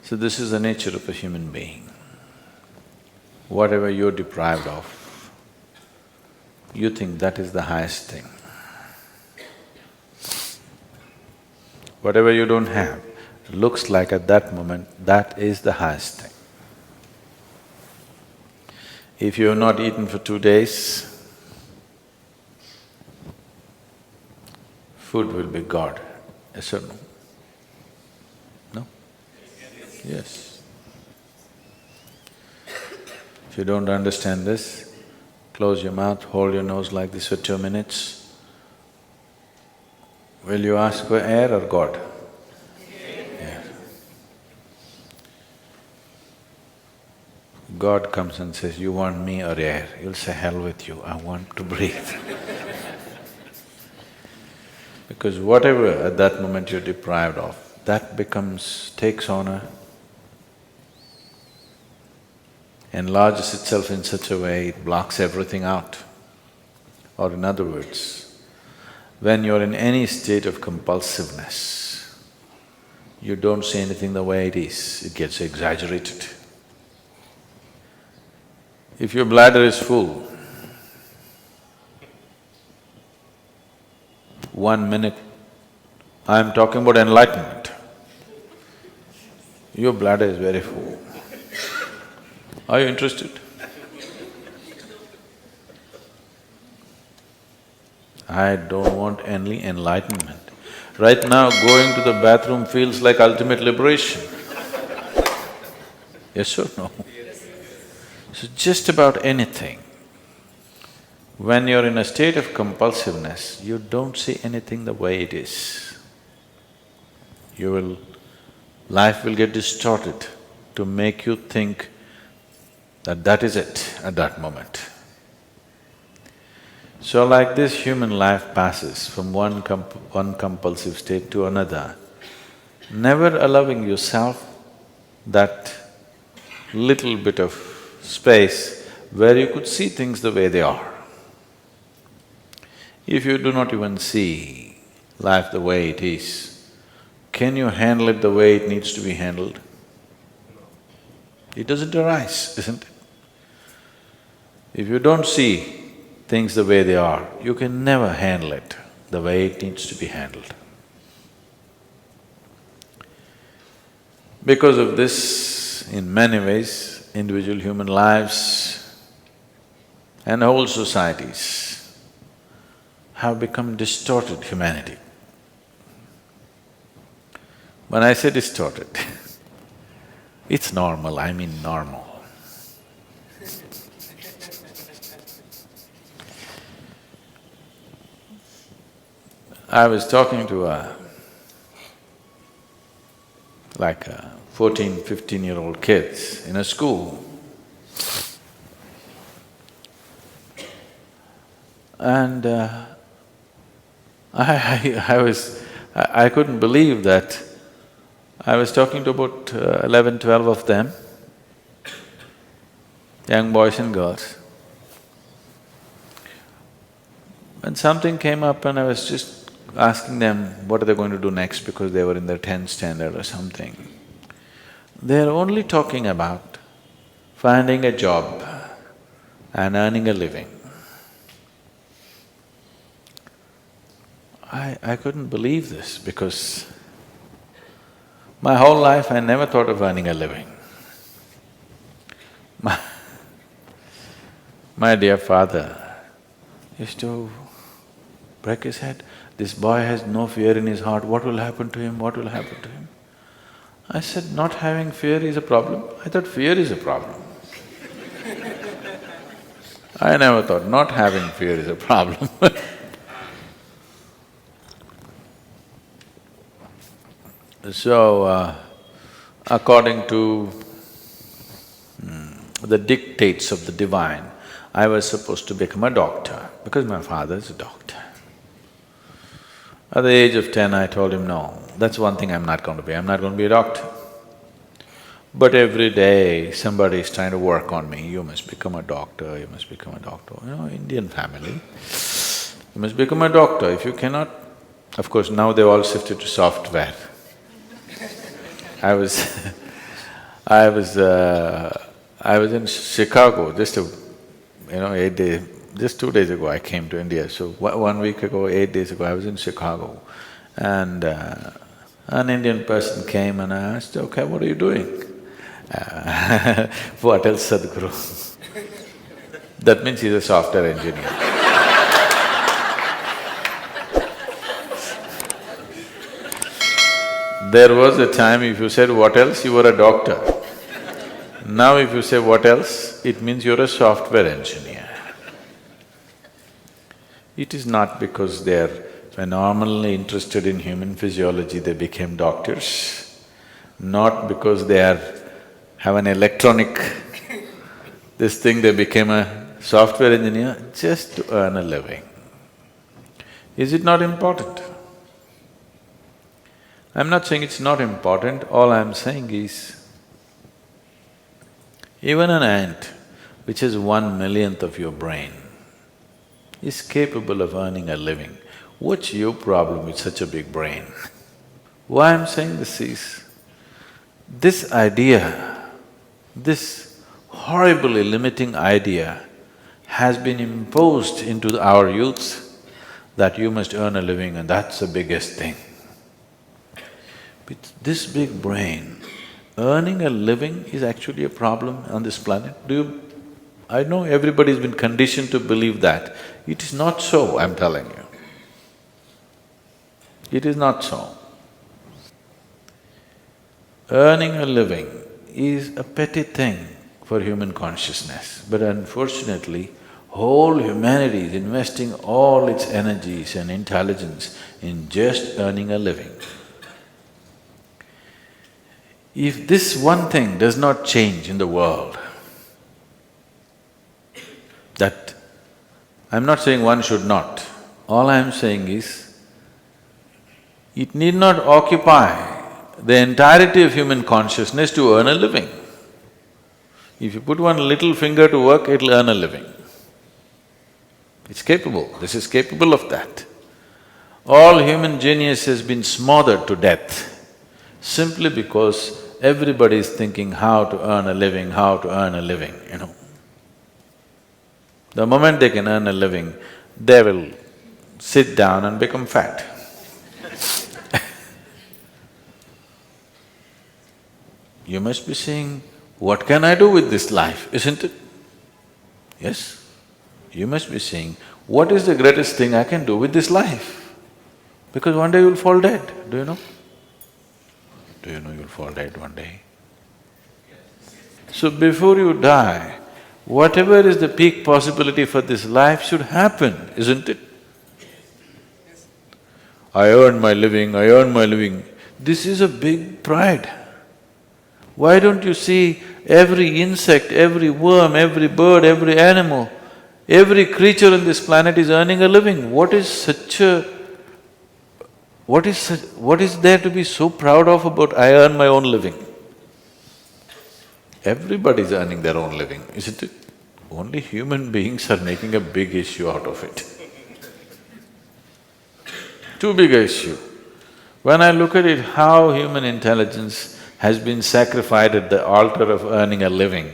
So this is the nature of a human being. Whatever you're deprived of, you think that is the highest thing. Whatever you don't have, looks like at that moment, that is the highest thing. If you have not eaten for 2 days, food will be God, yes or no? No? Yes. If you don't understand this, close your mouth, hold your nose like this for 2 minutes. Will you ask for air or God? Air. God comes and says, you want me or air? You'll say, hell with you, I want to breathe. Because whatever at that moment you're deprived of, that takes on enlarges itself in such a way, it blocks everything out. Or in other words, when you're in any state of compulsiveness, you don't see anything the way it is, it gets exaggerated. If your bladder is full, 1 minute, I'm talking about enlightenment, your bladder is very full. Are you interested? I don't want any enlightenment. Right now, going to the bathroom feels like ultimate liberation. Yes or no? So just about anything, when you're in a state of compulsiveness, you don't see anything the way it is. Life will get distorted to make you think that that is it at that moment. So like this, human life passes from one compulsive state to another, never allowing yourself that little bit of space where you could see things the way they are. If you do not even see life the way it is, can you handle it the way it needs to be handled? It doesn't arise, isn't it? If you don't see things the way they are, you can never handle it the way it needs to be handled. Because of this, in many ways, individual human lives and whole societies have become distorted humanity. When I say distorted, it's normal, I mean normal. I was talking to a 14, 15-year-old kids in a school, and I couldn't believe that I was talking to about 11, 12 of them, young boys and girls. When something came up and I was just asking them what are they going to do next because they were in their 10th standard or something, they're only talking about finding a job and earning a living. I couldn't believe this because my whole life I never thought of earning a living. My dear father used to break his head, this boy has no fear in his heart, what will happen to him, what will happen to him? I said, not having fear is a problem? I thought fear is a problem. I never thought not having fear is a problem So, according to the dictates of the divine, I was supposed to become a doctor because my father is a doctor. At the age of 10, I told him, no, that's one thing I'm not going to be, I'm not going to be a doctor. But every day somebody is trying to work on me, you must become a doctor, you must become a doctor. You know, Indian family, you must become a doctor. If you cannot… Of course, now they've all shifted to software. I was I was in Chicago just 8 days, just 2 days ago I came to India. So 1 week ago, 8 days ago, I was in Chicago, and an Indian person came and I asked, "Okay, what are you doing?" What else, Sadhguru? That means he's a software engineer. There was a time if you said what else, you were a doctor. Now if you say what else, it means you're a software engineer. It is not because they're phenomenally interested in human physiology they became doctors, not because have an electronic this thing they became a software engineer, just to earn a living. Is it not important? I'm not saying it's not important, all I'm saying is, even an ant, which has 1/1,000,000th of your brain, is capable of earning a living. What's your problem with such a big brain? Why I'm saying this is, this idea, this horribly limiting idea has been imposed into our youth that you must earn a living and that's the biggest thing. With this big brain, earning a living is actually a problem on this planet. I know everybody's been conditioned to believe that. It is not so, I'm telling you. It is not so. Earning a living is a petty thing for human consciousness, but unfortunately, whole humanity is investing all its energies and intelligence in just earning a living. If this one thing does not change in the world, that… I'm not saying one should not, all I'm saying is, it need not occupy the entirety of human consciousness to earn a living. If you put one little finger to work, it'll earn a living. It's capable, this is capable of that. All human genius has been smothered to death simply because everybody is thinking how to earn a living, how to earn a living, The moment they can earn a living, they will sit down and become fat. You must be saying, what can I do with this life, isn't it? Yes? You must be saying, what is the greatest thing I can do with this life? Because one day you'll fall dead, do you know? Do you know you'll fall dead one day? So before you die, whatever is the peak possibility for this life should happen, isn't it? I earn my living, I earn my living. This is a big pride. Why don't you see every insect, every worm, every bird, every animal, every creature on this planet is earning a living? What is there to be so proud of about I earn my own living? Everybody's earning their own living, isn't it? Only human beings are making a big issue out of it. Too big a issue. When I look at it, how human intelligence has been sacrificed at the altar of earning a living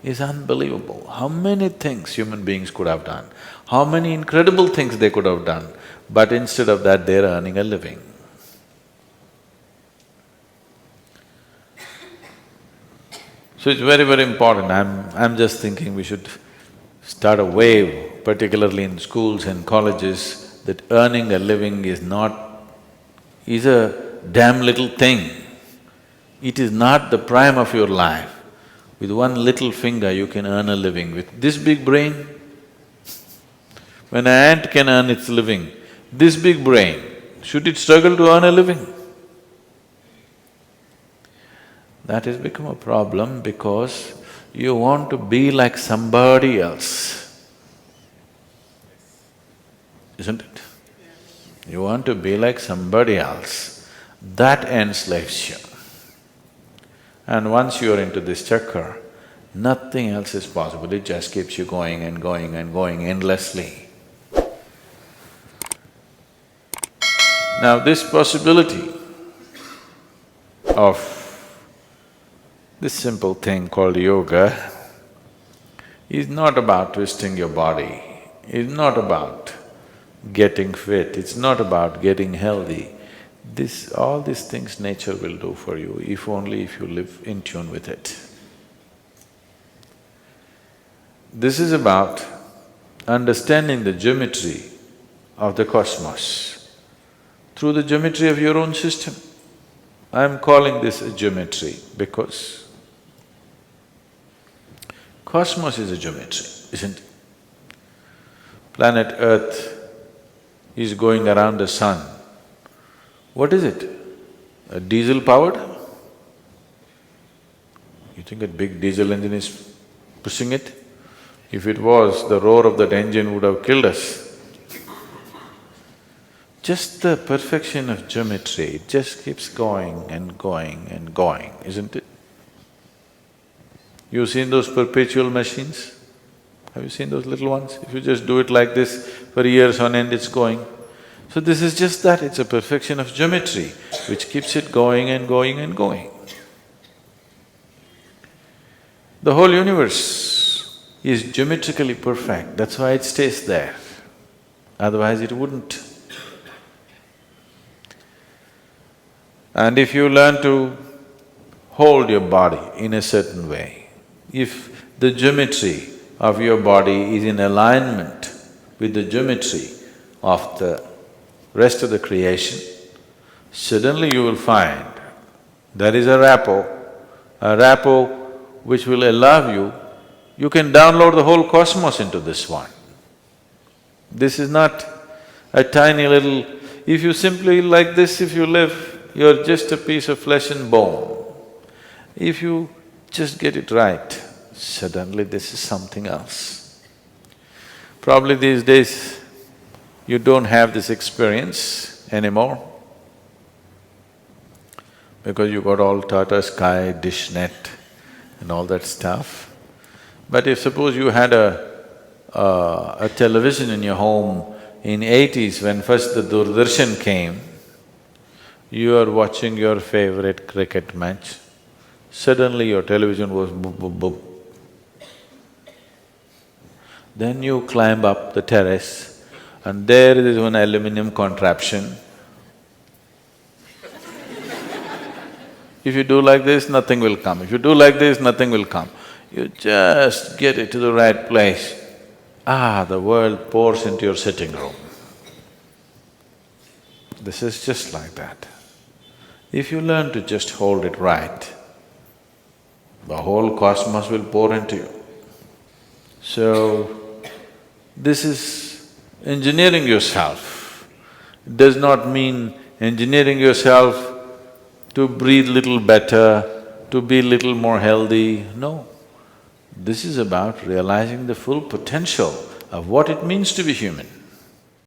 is unbelievable. How many things human beings could have done, how many incredible things they could have done, but instead of that, they're earning a living. So it's very, very important. I'm just thinking we should start a wave, particularly in schools and colleges, that earning a living is a damn little thing. It is not the prime of your life. With one little finger you can earn a living. With this big brain, when an ant can earn its living, this big brain, should it struggle to earn a living? That has become a problem because you want to be like somebody else, isn't it? You want to be like somebody else, that enslaves you. And once you're into this chakra, nothing else is possible, it just keeps you going and going and going endlessly. Now this possibility of This simple thing called yoga is not about twisting your body, it's not about getting fit, it's not about getting healthy. All these things nature will do for you, if only if you live in tune with it. This is about understanding the geometry of the cosmos through the geometry of your own system. I'm calling this a geometry because cosmos is a geometry, isn't it? Planet Earth is going around the sun. What is it? A diesel powered? You think a big diesel engine is pushing it? If it was, the roar of that engine would have killed us. Just the perfection of geometry, it just keeps going and going and going, isn't it? You've seen those perpetual machines? Have you seen those little ones? If you just do it like this, for years on end it's going. So this is just that, it's a perfection of geometry which keeps it going and going and going. The whole universe is geometrically perfect, that's why it stays there, otherwise it wouldn't. And if you learn to hold your body in a certain way, if the geometry of your body is in alignment with the geometry of the rest of the creation, suddenly you will find there is a rapport which will allow you can download the whole cosmos into this one. This is not a tiny little… If you simply like this, if you live, you're just a piece of flesh and bone. If you just get it right, suddenly this is something else. Probably these days, you don't have this experience anymore because you got all Tata Sky, dish net and all that stuff. But if suppose you had a television in your home in 80s when first the Doordarshan came, you are watching your favorite cricket match, suddenly your television was boop, boop, boop. Then you climb up the terrace and there is one aluminum contraption. If you do like this, nothing will come. If you do like this, nothing will come. You just get it to the right place. The world pours into your sitting room. This is just like that. If you learn to just hold it right, the whole cosmos will pour into you. So, this is engineering yourself. It does not mean engineering yourself to breathe little better, to be little more healthy, no. This is about realizing the full potential of what it means to be human.